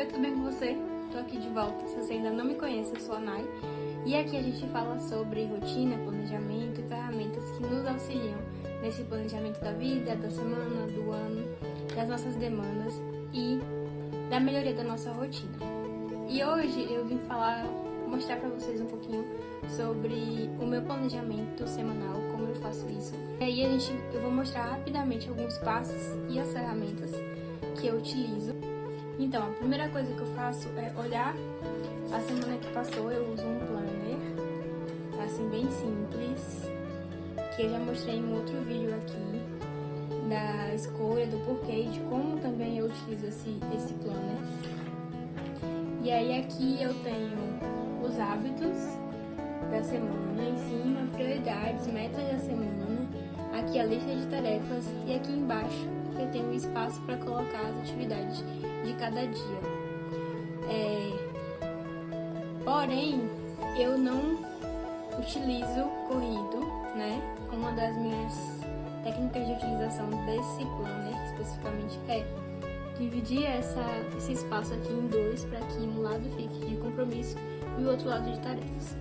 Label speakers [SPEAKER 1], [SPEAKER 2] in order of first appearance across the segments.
[SPEAKER 1] Oi, tudo bem com você? Tô aqui de volta. Se você ainda não me conhece, eu sou a Nai. E aqui a gente fala sobre rotina, planejamento e ferramentas que nos auxiliam nesse planejamento da vida, da semana, do ano, das nossas demandas e da melhoria da nossa rotina. E hoje eu vim mostrar pra vocês um pouquinho sobre o meu planejamento semanal, como eu faço isso. E aí eu vou mostrar rapidamente alguns passos e as ferramentas que eu utilizo. Então, a primeira coisa que eu faço é olhar a semana que passou. Eu uso um planner, assim, bem simples, que eu já mostrei em um outro vídeo aqui, da escolha, do porquê e de como também eu utilizo esse planner. E aí aqui eu tenho os hábitos da semana, em cima, prioridades, metas da semana, aqui a lista de tarefas e aqui embaixo eu tenho um espaço para colocar as atividades de cada dia. Porém, eu não utilizo corrido, né? Uma das minhas técnicas de utilização desse planner especificamente é dividir esse espaço aqui em dois, para que um lado fique de compromisso e o outro lado de tarefas.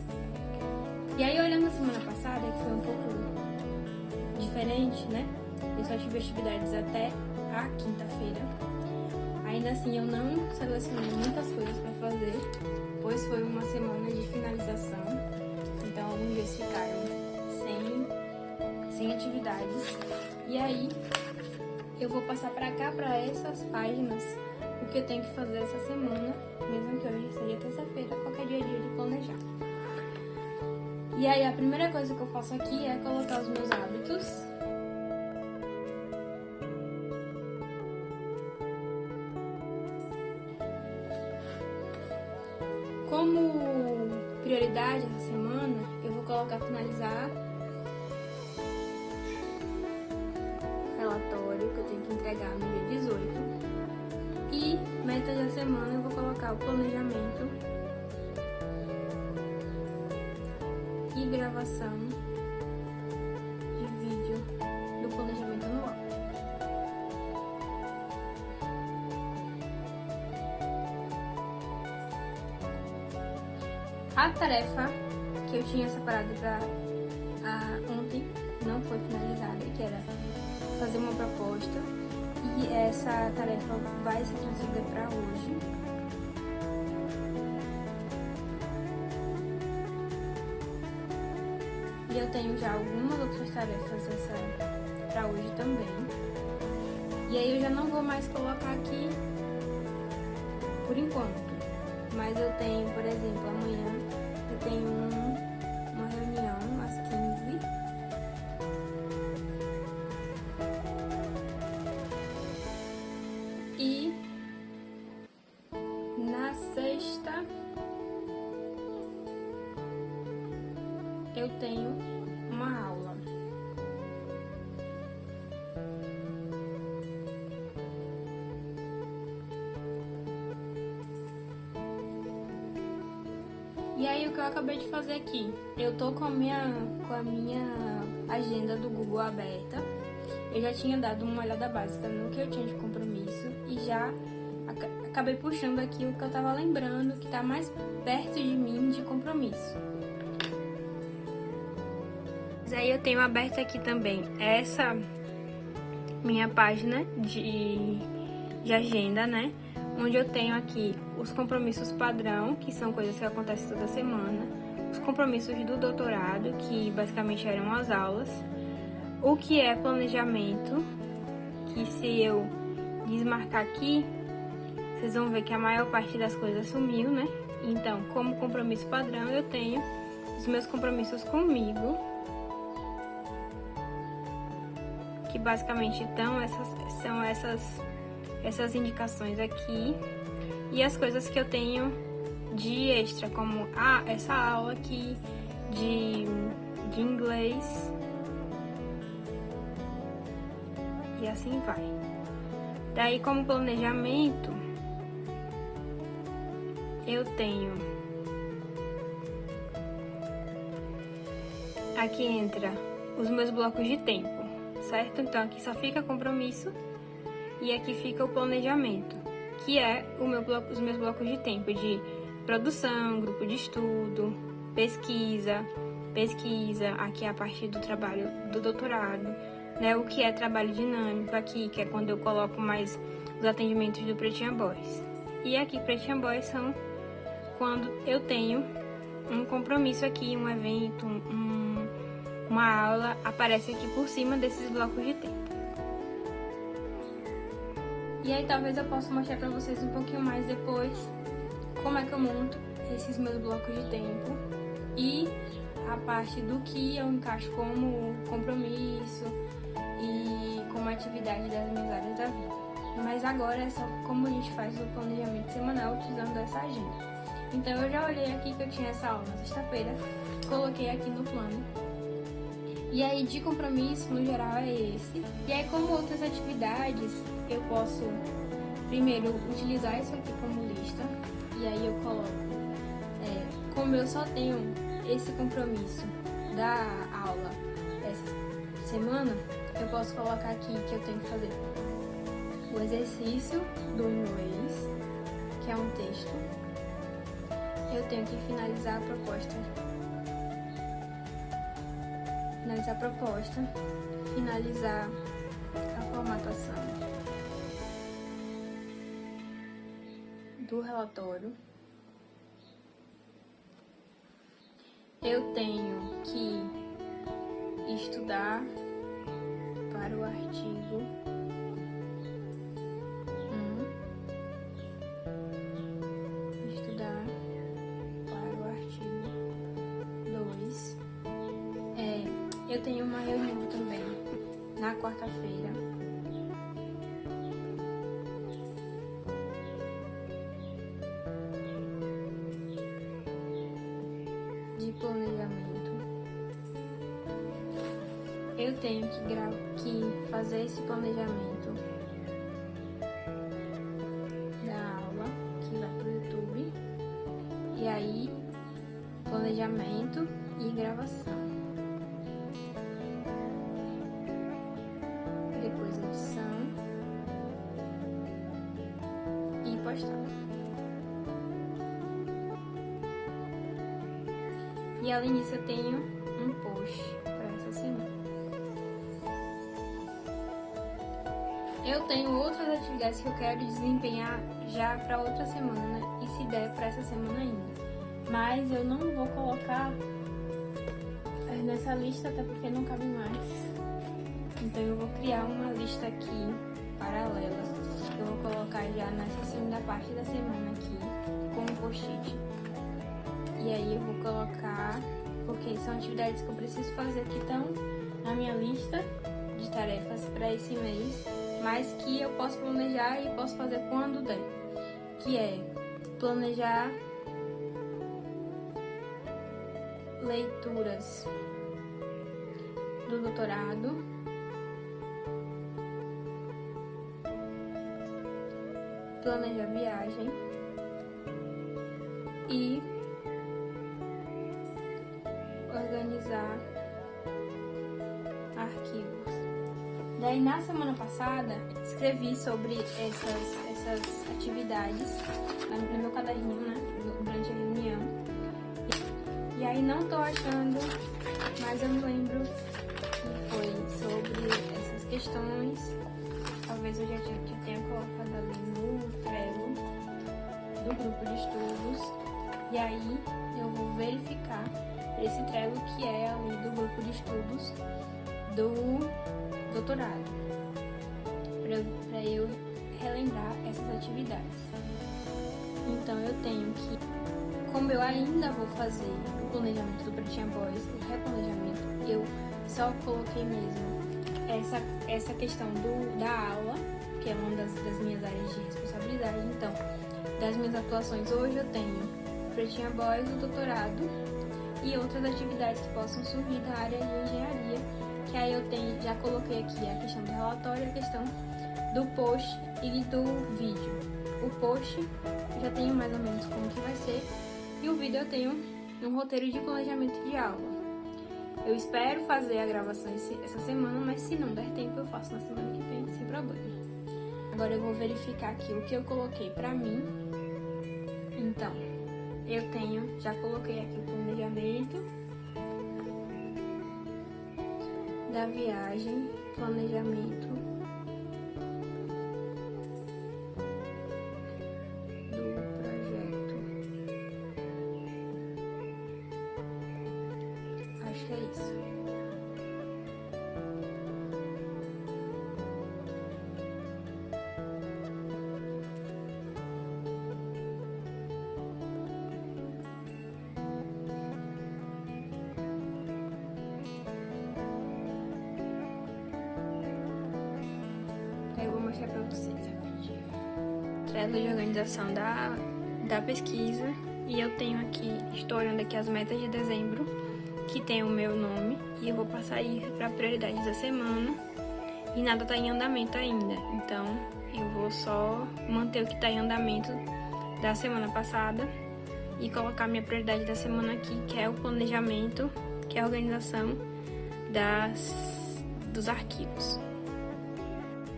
[SPEAKER 1] E aí, olhando a semana passada, que foi um pouco diferente, né? Eu só tive atividades até a quinta-feira. Ainda assim, eu não selecionei muitas coisas para fazer, pois foi uma semana de finalização. Então, alguns dias ficaram sem atividades. E aí, eu vou passar para cá, para essas páginas, o que eu tenho que fazer essa semana, mesmo que hoje seja terça-feira, qualquer dia de planejar. E aí, a primeira coisa que eu faço aqui é colocar os meus hábitos. Como prioridade essa semana, eu vou colocar finalizar relatório que eu tenho que entregar no dia 18. E metas da semana eu vou colocar o planejamento e gravação de vídeo do planejamento anual. A tarefa que eu tinha separado para ontem não foi finalizada, que era fazer uma proposta, e essa tarefa vai ser transferida para hoje. E eu tenho já algumas outras tarefas para hoje também. E aí eu já não vou mais colocar aqui por enquanto. Mas eu tenho, por exemplo, amanhã eu tenho uma reunião às 15. E na sexta eu tenho uma aula. E aí, o que eu acabei de fazer aqui, eu tô com a minha agenda do Google aberta. Eu já tinha dado uma olhada básica no que eu tinha de compromisso e já acabei puxando aqui o que eu tava lembrando, que tá mais perto de mim de compromisso. Mas aí eu tenho aberto aqui também essa minha página de agenda, né? Onde eu tenho aqui os compromissos padrão, que são coisas que acontecem toda semana, os compromissos do doutorado, que basicamente eram as aulas, o que é planejamento, que se eu desmarcar aqui, vocês vão ver que a maior parte das coisas sumiu, né? Então, como compromisso padrão, eu tenho os meus compromissos comigo, que basicamente são essas indicações aqui, e as coisas que eu tenho de extra, como essa aula aqui de inglês, e assim vai. Daí, como planejamento, eu tenho aqui entra os meus blocos de tempo, certo? Então aqui só fica compromisso e aqui fica o planejamento, que é os meus blocos de tempo de produção, grupo de estudo, pesquisa, aqui é a parte do trabalho do doutorado, né? O que é trabalho dinâmico aqui, que é quando eu coloco mais os atendimentos do Pretinha Boys. E aqui Pretinha Boys são quando eu tenho um compromisso aqui, um evento, uma aula, aparece aqui por cima desses blocos de tempo. E aí talvez eu possa mostrar pra vocês um pouquinho mais depois como é que eu monto esses meus blocos de tempo e a parte do que eu encaixo como compromisso e como atividade das minhas áreas da vida. Mas agora é só como a gente faz o planejamento semanal utilizando essa agenda. Então eu já olhei aqui que eu tinha essa aula na sexta-feira, coloquei aqui no plano. E aí de compromisso, no geral, é esse. E aí como outras atividades, eu posso primeiro utilizar isso aqui como lista. E aí eu coloco, como eu só tenho esse compromisso da aula essa semana, eu posso colocar aqui que eu tenho que fazer o exercício do inglês, que é um texto. Eu tenho que finalizar a proposta, finalizar a formatação do relatório. Eu tenho que estudar para o artigo 1, estudar para o artigo 2. Eu tenho uma reunião também na quarta-feira. De planejamento. Eu tenho que fazer esse planejamento da aula que vai pro YouTube. E aí, planejamento e gravação. Depois edição e postar. E além disso eu tenho um post para essa semana. Eu tenho outras atividades que eu quero desempenhar já para outra semana e se der para essa semana ainda. Mas eu não vou colocar nessa lista até porque não cabe mais. Então eu vou criar uma lista aqui paralela. Eu vou colocar já nessa segunda parte da semana aqui como post-it. E aí eu vou colocar, porque são atividades que eu preciso fazer que estão na minha lista de tarefas para esse mês, mas que eu posso planejar e posso fazer quando der. Que é planejar leituras do doutorado, planejar viagem e organizar arquivos. Daí na semana passada escrevi sobre essas atividades no meu caderninho, né, durante a reunião. E aí não tô achando, mas eu me lembro que foi sobre essas questões. Talvez eu já tenha colocado ali no Trello do grupo de estudos. E aí eu vou verificar esse Trello que é ali do grupo de estudos do doutorado, para eu relembrar essas atividades. Então eu tenho que, como eu ainda vou fazer o planejamento do Pretinha Boys, o replanejamento, eu só coloquei mesmo essa questão da aula, que é uma das minhas áreas de responsabilidade. Então, das minhas atuações hoje eu tenho Pretinha Boys, o doutorado e outras atividades que possam surgir da área de engenharia, que aí eu já coloquei aqui a questão do relatório, a questão do post e do vídeo. O post eu já tenho mais ou menos como que vai ser, e o vídeo eu tenho um roteiro de planejamento de aula. Eu espero fazer a gravação essa semana, mas se não der tempo eu faço na semana que vem, sem problema. Agora eu vou verificar aqui o que eu coloquei pra mim. Então, já coloquei aqui o planejamento da viagem, planejamento do projeto. Acho que é isso. Eu vou mostrar pra vocês rapidinho. Trello de organização da pesquisa. E eu tenho aqui, estou olhando aqui as metas de dezembro, que tem o meu nome. E eu vou passar isso pra prioridades da semana. E nada tá em andamento ainda. Então, eu vou só manter o que tá em andamento da semana passada. E colocar minha prioridade da semana aqui, que é o planejamento, que é a organização dos arquivos.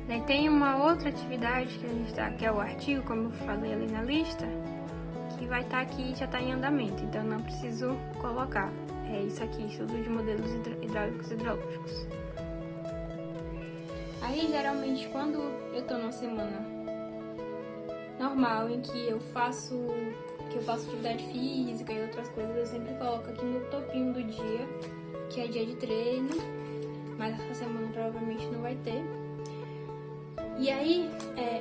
[SPEAKER 1] Daí tem uma outra atividade que a gente tá, que é o artigo, como eu falei ali na lista, que vai estar aqui e já está em andamento, então não preciso colocar. É isso aqui, estudo de modelos hidráulicos e hidrológicos. Aí, geralmente, quando eu tô numa semana normal, em que eu faço atividade física e outras coisas, eu sempre coloco aqui no topinho do dia, que é dia de treino, mas essa semana provavelmente não vai ter. E aí,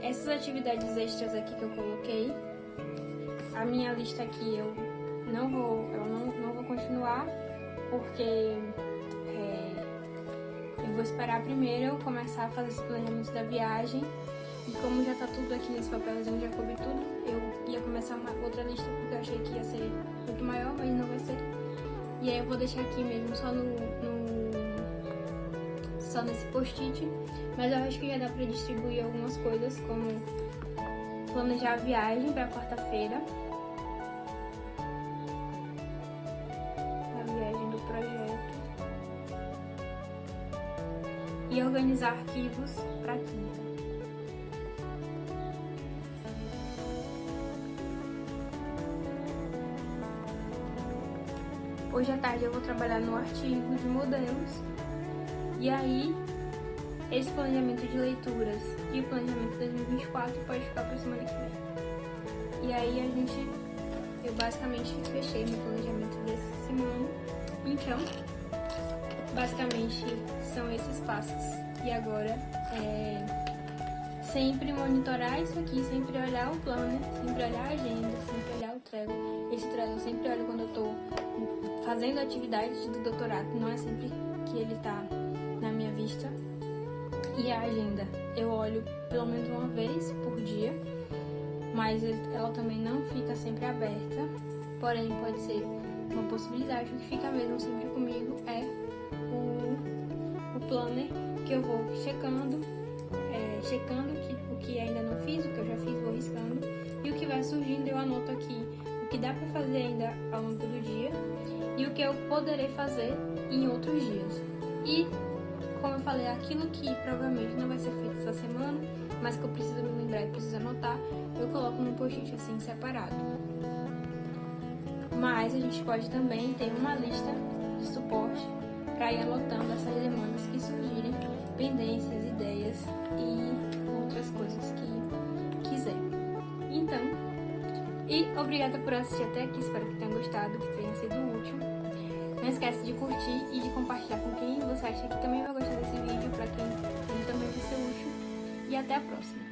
[SPEAKER 1] essas atividades extras aqui que eu coloquei, a minha lista aqui eu não vou continuar, porque eu vou esperar primeiro eu começar a fazer esse planejamento da viagem. E como já tá tudo aqui nesse papelzinho, já coube tudo, eu ia começar uma outra lista, porque eu achei que ia ser muito maior, mas não vai ser. E aí eu vou deixar aqui mesmo só só nesse post-it, mas eu acho que já dá pra distribuir algumas coisas, como planejar a viagem pra quarta-feira, a viagem do projeto, e organizar arquivos pra quinta. Hoje à tarde eu vou trabalhar no artigo de modelos. E aí, esse planejamento de leituras e o planejamento de 2024 pode ficar para semana que vem. E aí eu basicamente fechei meu planejamento dessa semana. Então, basicamente são esses passos. E agora sempre monitorar isso aqui, sempre olhar o planner, sempre olhar a agenda, sempre olhar o Trello. Esse Trello eu sempre olho quando eu tô fazendo atividades do doutorado, não é sempre que ele tá na minha vista. E a agenda eu olho pelo menos uma vez por dia, mas ela também não fica sempre aberta, porém pode ser uma possibilidade. O que fica mesmo sempre comigo é o planner, que eu vou checando o que ainda não fiz, o que eu já fiz, vou riscando, e o que vai surgindo eu anoto aqui o que dá para fazer ainda ao longo do dia e o que eu poderei fazer em outros dias. E, como eu falei, aquilo que provavelmente não vai ser feito essa semana, mas que eu preciso me lembrar e preciso anotar, eu coloco num post-it assim separado. Mas a gente pode também ter uma lista de suporte para ir anotando essas demandas que surgirem, pendências, ideias e outras coisas que quiser. Então, e obrigada por assistir até aqui, espero que tenham gostado, que tenha sido útil. Não esquece de curtir e de compartilhar com quem você acha que também vai gostar desse vídeo, para quem também vai ser útil. E até a próxima!